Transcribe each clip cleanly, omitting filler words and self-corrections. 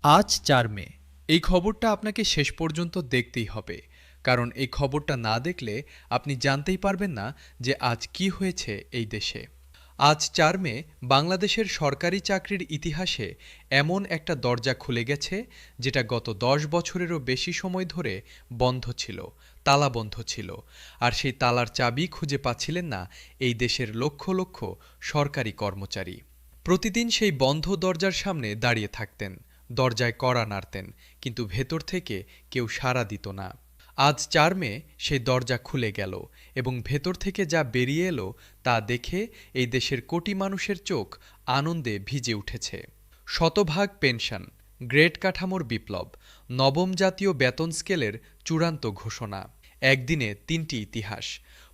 আজ ৪ মে। এই খবরটা আপনাকে শেষ পর্যন্ত দেখতেই হবে, কারণ এই খবরটা না দেখলে আপনি জানতেই পারবেন না যে আজ কি হয়েছে এই দেশে। আজ ৪ মে বাংলাদেশের সরকারি চাকরির ইতিহাসে এমন একটা দরজা খুলে গেছে যেটা গত ১০ বছরেরও বেশি সময় ধরে বন্ধ ছিল, তালাবন্ধ ছিল। আর সেই তালার চাবি খুঁজে পাচ্ছিলেন না এই দেশের লক্ষ লক্ষ সরকারি কর্মচারী। প্রতিদিন সেই বন্ধ দরজার সামনে দাঁড়িয়ে থাকতেন, দরজায় কড়া নাড়তেন, কিন্তু ভেতর থেকে কেউ সাড়া দিত না। আজ ৪ মে সেই দরজা খুলে গেল এবং ভেতর থেকে যা বেরিয়ে এলো তা দেখে এই দেশের কোটি মানুষের চোখ আনন্দে ভিজে উঠেছে। শতভাগ পেনশন, গ্রেড কাঠামোর বিপ্লব, নবম জাতীয় বেতন স্কেলের চূড়ান্ত ঘোষণা, একদিনে ৩টি ইতিহাস।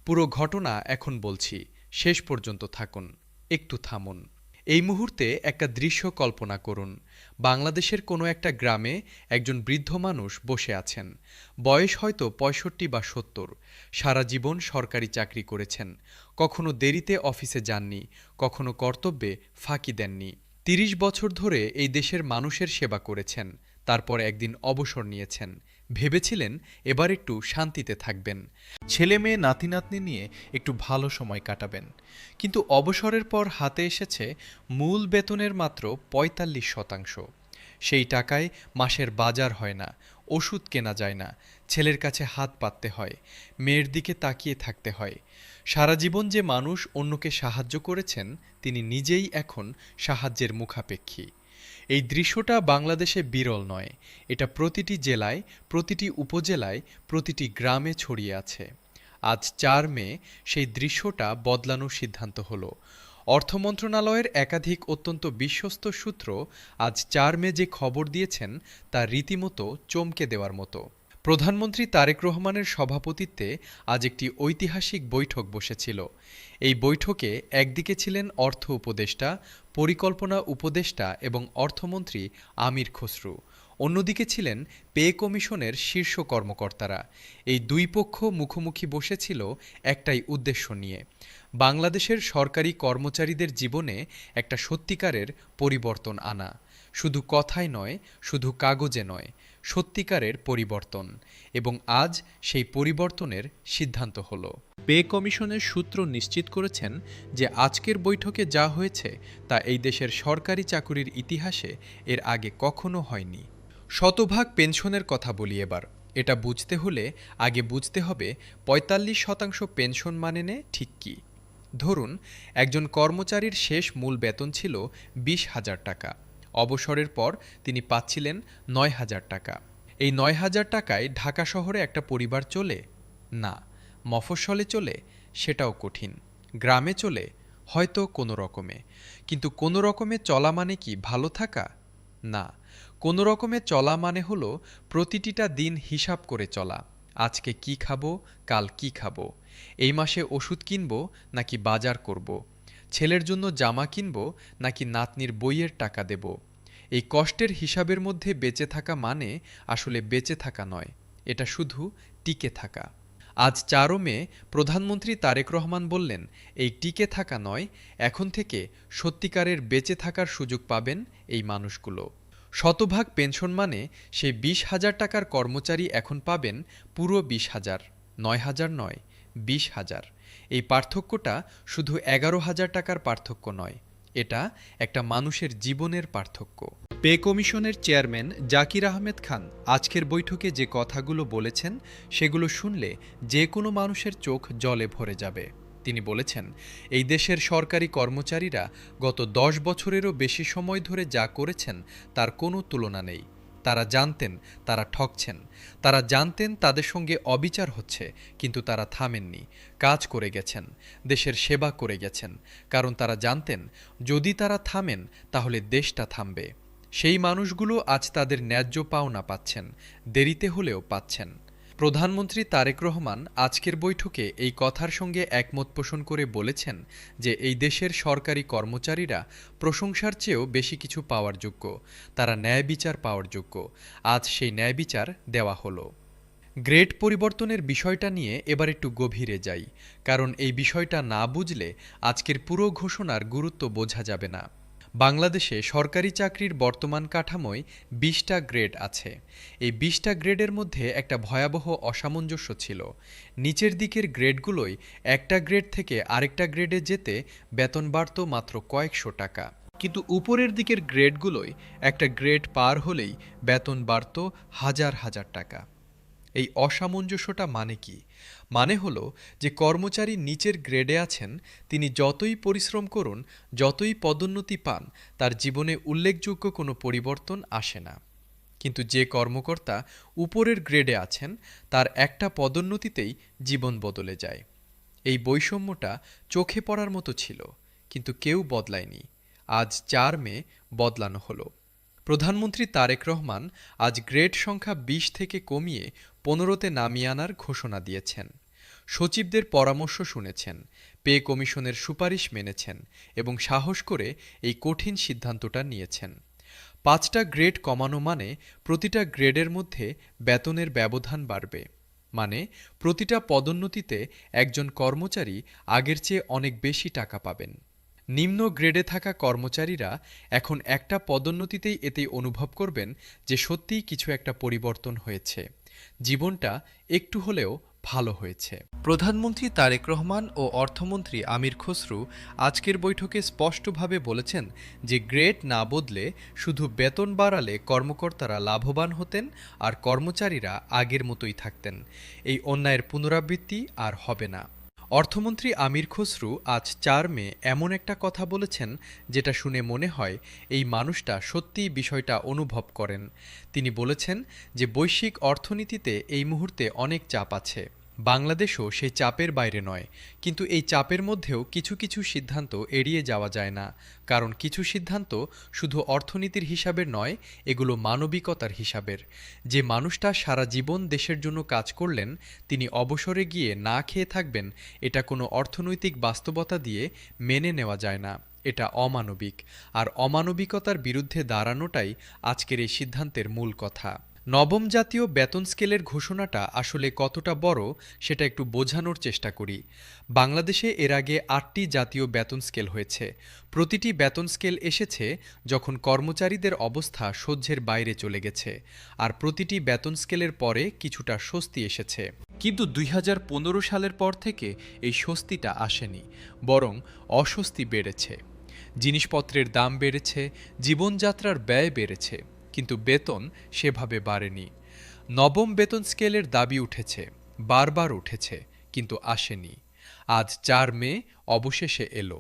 পুরো ঘটনা এখন বলছি, শেষ পর্যন্ত থাকুন, একটু থামুন। এই মুহূর্তে একটা দৃশ্য কল্পনা করুন। বাংলাদেশের কোনো একটা গ্রামে একজন বৃদ্ধ মানুষ বসে আছেন। বয়স হয়তো ৬৫ বা ৭০। সারা জীবন সরকারি চাকরি করেছেন, কখনো দেরিতে অফিসে যাননি, কখনো কর্তব্যে ফাঁকি দেননি। ৩০ বছর ধরে এই দেশের মানুষের সেবা করেছেন, তারপর একদিন অবসর নিয়েছেন। ভেবেছিলেন এবার একটু শান্তিতে থাকবেন, ছেলে মেয়ে নাতি নাতনি নিয়ে একটু ভালো সময় কাটাবেন। কিন্তু অবসরের পর হাতে এসেছে মূল বেতনের মাত্র ৪৫%। সেই টাকায় মাসের বাজার হয় না, ওষুধ কেনা যায় না, ছেলের কাছে হাত পাততে হয়, মেয়ের দিকে তাকিয়ে থাকতে হয়। সারা জীবন যে মানুষ অন্যকে সাহায্য করেছেন তিনি নিজেই এখন সাহায্যের মুখাপেক্ষী। এই দৃশ্যটা বাংলাদেশে বিরল নয়, এটা প্রতিটি জেলায়, প্রতিটি উপজেলায়, প্রতিটি গ্রামে ছড়িয়ে আছে। আজ ৪ মে সেই দৃশ্যটা বদলানোর সিদ্ধান্ত হলো। অর্থ মন্ত্রণালয়ের একাধিক অত্যন্ত বিশ্বস্ত সূত্র আজ ৪ মে যে খবর দিয়েছেন তা রীতিমতো চমকে দেওয়ার মতো। প্রধানমন্ত্রী তারেক রহমানের সভাপতিত্বে আজ একটি ঐতিহাসিক বৈঠক বসেছিল। এই বৈঠকে একদিকে ছিলেন অর্থ উপদেষ্টা, পরিকল্পনা উপদেষ্টা এবং অর্থমন্ত্রী আমির খসরু, অন্যদিকে ছিলেন পে কমিশনের শীর্ষ কর্মকর্তারা। এই দুই পক্ষ মুখোমুখি বসেছিল একটাই উদ্দেশ্য নিয়ে, বাংলাদেশের সরকারি কর্মচারীদের জীবনে একটা সত্যিকারের পরিবর্তন আনা। শুধু কথায় নয়, শুধু কাগজে নয়, সত্যিকারের পরিবর্তন। এবং আজ সেই পরিবর্তনের সিদ্ধান্ত হলো। পে কমিশনের সূত্র নিশ্চিত করেছেন যে আজকের বৈঠকে যা হয়েছে তা এই দেশের সরকারি চাকুরির ইতিহাসে এর আগে কখনো হয়নি। শতভাগ পেনশনের কথা বলি এবার। এটা বুঝতে হলে আগে বুঝতে হবে ৪৫% পেনশন মানে ঠিক কী। ধরুন একজন কর্মচারীর শেষ মূল বেতন ছিল ২০,০০০ টাকা। অবসরের পর তিনি পাচ্ছিলেন ৯,০০০ টাকা। এই ৯,০০০ টাকায় ঢাকা শহরে একটা পরিবার চলে? না। মফস্বলে চলে? সেটাও কঠিন। গ্রামে চলে? হয়তো কোনো রকমে। কিন্তু কোনো রকমে চলা মানে কি ভালো থাকা? না। কোনো রকমে চলা মানে হলো প্রতিটিটা দিন হিসাব করে চলা। আজকে কি খাবো, কাল কি খাবো, এই মাসে ওষুধ কিনবো নাকি বাজার করব, ছেলের জন্য জামা কিনবো নাকি নাতনির বইয়ের টাকা দেব। এই কষ্টের হিসাবের মধ্যে বেঁচে থাকা মানে আসলে বেঁচে থাকা নয়, এটা শুধু টিকে থাকা। আজ ৪ মে প্রধানমন্ত্রী তারেক রহমান বললেন, এই টিকে থাকা নয়, এখন থেকে সত্যিকারের বেঁচে থাকার সুযোগ পাবেন এই মানুষগুলো। শতভাগ পেনশন মানে সেই ২০,০০০ টাকার কর্মচারী এখন পাবেন পুরো ২০,০০০, ৯,০০০ নয়, ২০,০০০। এই পার্থক্যটা শুধু ১১,০০০ টাকার পার্থক্য নয়, এটা একটা মানুষের জীবনের পার্থক্য। পে কমিশনের চেয়ারম্যান জাকির আহমেদ খান আজকের বৈঠকে যে কথাগুলো বলেছেন সেগুলো শুনলে যে কোনো মানুষের চোখ জলে ভরে যাবে। তিনি বলেছেন, এই দেশের সরকারি কর্মচারীরা গত ১০ বছরেরও বেশি সময় ধরে যা করেছেন তার কোনো তুলনা নেই। তারা জানতেন তারা ঠকছেন, তারা জানতেন তাদের সঙ্গে অবিচার হচ্ছে, কিন্তু তারা থামেননি, কাজ করে গেছেন, দেশের সেবা করে গেছেন, কারণ তারা জানতেন যদি তারা থামেন তাহলে দেশটা থামবে। সেই মানুষগুলো আজ তাদের ন্যায্য পাওনা পাচ্ছেন, দেরিতে হলেও পাচ্ছেন। প্রধানমন্ত্রী তারেক রহমান আজকের বৈঠকে এই কথার সঙ্গে একমত পোষণ করে বলেছেন যে এই দেশের সরকারি কর্মচারীরা প্রশংসার চেয়েও বেশি কিছু পাওয়ার যোগ্য, তারা ন্যায় বিচার পাওয়ার যোগ্য। আজ সেই ন্যায় বিচার দেওয়া হলো। গ্রেড পরিবর্তনের বিষয়টা নিয়ে এবার একটু গভীরে যাই, কারণ এই বিষয়টা না বুঝলে আজকের পুরো ঘোষণার গুরুত্ব বোঝা যাবে না। বাংলাদেশে সরকারি চাকরির বর্তমান কাঠামোয় ২০টা গ্রেড আছে। এই ২০টা গ্রেডের মধ্যে একটা ভয়াবহ অসামঞ্জস্য ছিল। নিচের দিকের গ্রেডগুলোই একটা গ্রেড থেকে আরেকটা গ্রেডে যেতে বেতন বাড়ত মাত্র কয়েকশো টাকা, কিন্তু উপরের দিকের গ্রেডগুলোই একটা গ্রেড পার হলেই বেতন বাড়ত হাজার হাজার টাকা। এই অসামঞ্জস্যটা মানে কি? মানে হলো যে কর্মচারী নিচের গ্রেডে আছেন, তিনি যতই পরিশ্রম করুন, যতই পদোন্নতি পান, তার জীবনে উল্লেখযোগ্য কোনো পরিবর্তন আসে না। কিন্তু যে কর্মকর্তা উপরের গ্রেডে আছেন, তার একটা পদোন্নতিতেই জীবন বদলে যায়। এই বৈষম্যটা চোখে পড়ার মতো ছিল, কিন্তু কেউ বদলায়নি। আজ ৪ মে বদলানো হলো। প্রধানমন্ত্রী তারেক রহমান আজ গ্রেড সংখ্যা ২০ থেকে কমিয়ে ১৫তে নামিয়ে আনার ঘোষণা দিয়েছেন। সচিবদের পরামর্শ শুনেছেন, পে কমিশনের সুপারিশ মেনেছেন এবং সাহস করে এই কঠিন সিদ্ধান্তটা নিয়েছেন। ৫টা গ্রেড কমানো মানে প্রতিটা গ্রেডের মধ্যে বেতনের ব্যবধান বাড়বে। মানে প্রতিটা পদোন্নতিতে একজন কর্মচারী আগের চেয়ে অনেক বেশি টাকা পাবেন। নিম্ন গ্রেডে থাকা কর্মচারীরা এখন একটা পদোন্নতিতেই এতেই অনুভব করবেন যে সত্যিই কিছু একটা পরিবর্তন হয়েছে, জীবনটা একটু হলেও ভালো হয়েছে। প্রধানমন্ত্রী তারেক রহমান ও অর্থমন্ত্রী আমির খসরু আজকের বৈঠকে স্পষ্টভাবে বলেছেন যে গ্রেড না বদলে শুধু বেতন বাড়ালে কর্মকর্তারা লাভবান হতেন আর কর্মচারীরা আগের মতোই থাকতেন। এই অন্যায়ের পুনরাবৃত্তি আর হবে না। অর্থমন্ত্রী আমির খসরু আজ ৪ মে এমন একটা কথা বলেছেন যেটা শুনে মনে হয় এই মানুষটা সত্যিই বিষয়টা অনুভব করেন। তিনি বলেছেন যে বৈশ্বিক অর্থনীতিতে এই মুহূর্তে অনেক চাপ আছে। বাংলাদেশও সেই চাপের বাইরে নয়, কিন্তু এই চাপের মধ্যেও কিছু কিছু সিদ্ধান্ত এড়িয়ে যাওয়া যায় না, কারণ কিছু সিদ্ধান্ত শুধু অর্থনীতির হিসাবের নয়, এগুলো মানবিকতার হিসাবের। যে মানুষটা সারা জীবন দেশের জন্য কাজ করলেন, তিনি অবসরে গিয়ে না খেয়ে থাকবেন, এটা কোনো অর্থনৈতিক বাস্তবতা দিয়ে মেনে নেওয়া যায় না। এটা অমানবিক, আর অমানবিকতার বিরুদ্ধে দাঁড়ানোটাই আজকের এই সিদ্ধান্তের মূল কথা। নবম জাতীয় বেতন স্কেলের ঘোষণাটা আসলে কতটা বড় সেটা একটু বোঝানোর চেষ্টা করি। বাংলাদেশে এর আগে ৮টি জাতীয় বেতন স্কেল হয়েছে। প্রতিটি বেতন স্কেল এসেছে যখন কর্মচারীদের অবস্থা সহ্যের বাইরে চলে গেছে, আর প্রতিটি বেতন স্কেলের পরে কিছুটা স্বস্তি এসেছে। কিন্তু ২০১৫ সালের পর থেকে এই স্বস্তিটা আসেনি, বরং অস্বস্তি বেড়েছে। জিনিসপত্রের দাম বেড়েছে, জীবনযাত্রার ব্যয় বেড়েছে, কিন্তু বেতন সেভাবে বাড়েনি। নবম বেতন স্কেলের দাবি উঠেছে, বারবার উঠেছে, কিন্তু আসেনি। আজ ৪ মে অবশেষে এলো।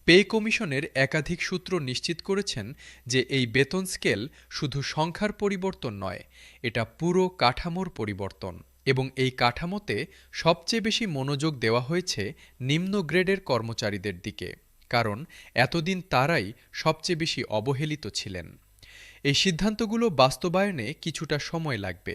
পে কমিশনের একাধিক সূত্র নিশ্চিত করেছেন যে এই বেতন স্কেল শুধু সংখ্যার পরিবর্তন নয়, এটা পুরো কাঠামোর পরিবর্তন। এবং এই কাঠামোতে সবচেয়ে বেশি মনোযোগ দেওয়া হয়েছে নিম্ন গ্রেডের কর্মচারীদের দিকে, কারণ এতদিন তারাই সবচেয়ে বেশি অবহেলিত ছিলেন। এই সিদ্ধান্তগুলো বাস্তবায়নে কিছুটা সময় লাগবে।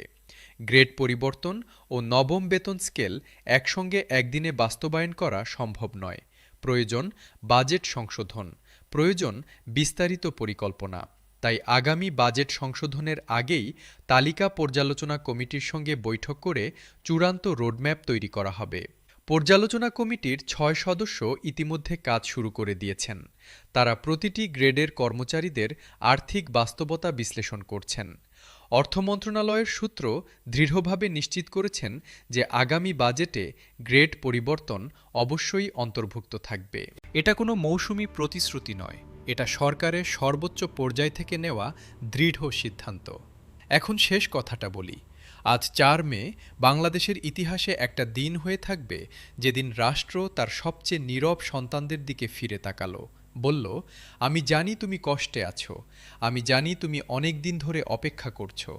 গ্রেড পরিবর্তন ও নবম বেতন স্কেল একসঙ্গে একদিনে বাস্তবায়ন করা সম্ভব নয়। প্রয়োজন বাজেট সংশোধন, প্রয়োজন বিস্তারিত পরিকল্পনা। তাই আগামী বাজেট সংশোধনের আগেই তালিকা পর্যালোচনা কমিটির সঙ্গে বৈঠক করে চূড়ান্ত রোডম্যাপ তৈরি করা হবে। পর্যালোচনা কমিটির ৬ সদস্য ইতিমধ্যে কাজ শুরু করে দিয়েছেন। তারা প্রতিটি গ্রেডের কর্মচারীদের আর্থিক বাস্তবতা বিশ্লেষণ করছেন। অর্থ মন্ত্রণালয়ের সূত্র দৃঢ়ভাবে নিশ্চিত করেছেন যে আগামী বাজেটে গ্রেড পরিবর্তন অবশ্যই অন্তর্ভুক্ত থাকবে। এটা কোনো মৌসুমি প্রতিশ্রুতি নয়, এটা সরকারের সর্বোচ্চ পর্যায় থেকে নেওয়া দৃঢ় সিদ্ধান্ত। এখন শেষ কথাটা বলি। আজ ৪ মে বাংলাদেশের ইতিহাসে একটা দিন হয়ে থাকবে যেদিন রাষ্ট্র তার সবচেয়ে নীরব সন্তানদের দিকে ফিরে তাকালো, বলল, আমি জানি তুমি কষ্টে আছো, আমি জানি তুমি অনেক দিন ধরে অপেক্ষা করছো,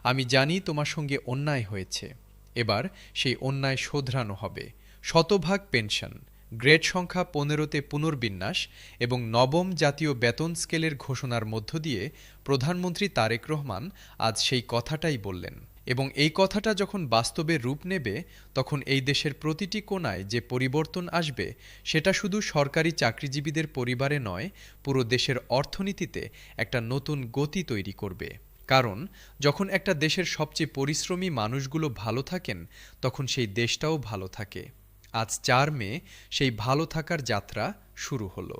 আমি জানি তোমার সঙ্গে অন্যায় হয়েছে। এবার সেই অন্যায় শোধরানো হবে। শতভাগ পেনশন, গ্রেড সংখ্যা ১৫তে পুনর্বিন্যাস এবং নবম জাতীয় বেতন স্কেলের ঘোষণার মধ্য দিয়ে প্রধানমন্ত্রী তারেক রহমান আজ সেই কথাটাই বললেন। এবং এই কথাটা যখন বাস্তবে রূপ নেবে, তখন এই দেশের প্রতিটি কোণায় যে পরিবর্তন আসবে, সেটা শুধু সরকারি চাকরিজীবীদের পরিবারে নয়, পুরো দেশের অর্থনীতিতে একটা নতুন গতি তৈরি করবে। কারণ যখন একটা দেশের সবচেয়ে পরিশ্রমী মানুষগুলো ভালো থাকেন, তখন সেই দেশটাও ভালো থাকে। আজ ৪ মে সেই ভালো থাকার যাত্রা শুরু হলো।